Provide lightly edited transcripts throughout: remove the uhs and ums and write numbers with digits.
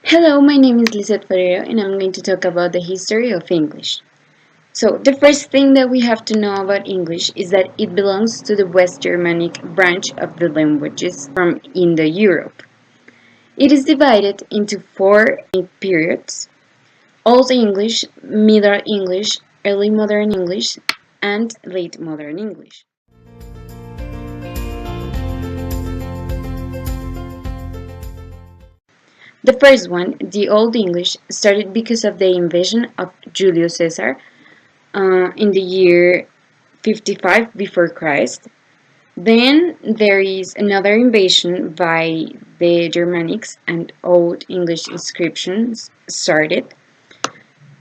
Hello, my name is Lizeth Forero and I'm going to talk about the history of English. So, the first thing that we have to know about English is that it belongs to the West Germanic branch of the languages from Indo-Europe. It is divided into four periods: Old English, Middle English, Early Modern English, and Late Modern English. The first one, the Old English, started because of the invasion of Julius Caesar in the year 55 before Christ. Then there is another invasion by the Germanics and Old English inscriptions started.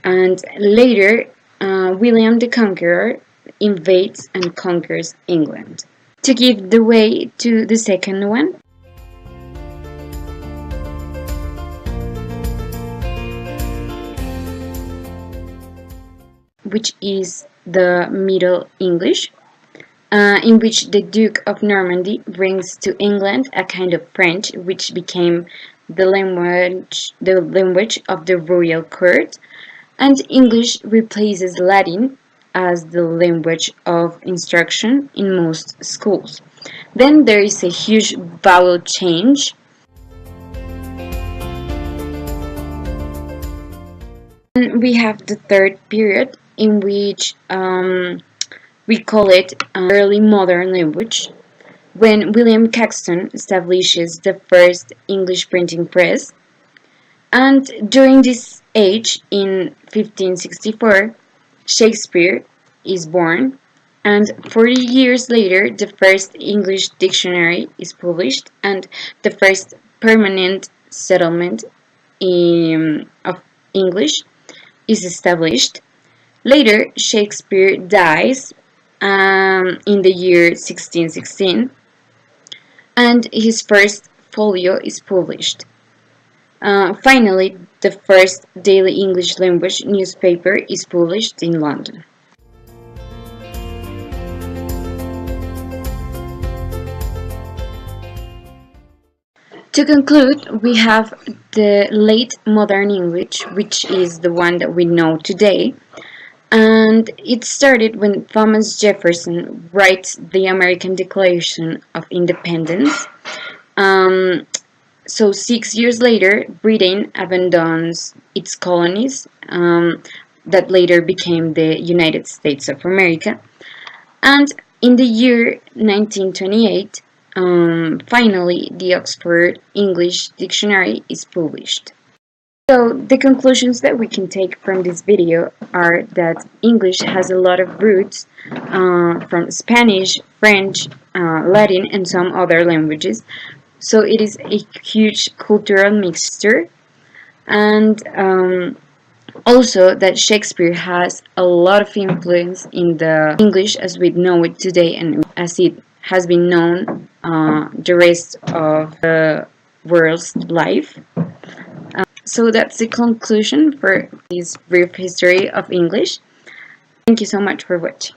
And later, William the Conqueror invades and conquers England to give the way to the second one. Which is the Middle English, in which the Duke of Normandy brings to England a kind of French, which became the language of the royal court, and English replaces Latin as the language of instruction in most schools. Then there is a huge vowel change. And we have the third period, in which we call it early modern language, when William Caxton establishes the first English printing press. And during this age, in 1564, Shakespeare is born, and 40 years later, the first English dictionary is published, and the first permanent settlement of English is established. Later, Shakespeare dies in the year 1616, and his first folio is published. Finally, the first daily English language newspaper is published in London. To conclude, we have the late modern English, which is the one that we know today. And it started when Thomas Jefferson writes the American Declaration of Independence. So 6 years later, Britain abandons its colonies that later became the United States of America. And in the year 1928, finally, the Oxford English Dictionary is published. So the conclusions that we can take from this video are that English has a lot of roots from Spanish, French, Latin, and some other languages. So it is a huge cultural mixture, and also that Shakespeare has a lot of influence in the English as we know it today and as it has been known the rest of the world's life. So that's the conclusion for this brief history of English. Thank you so much for watching.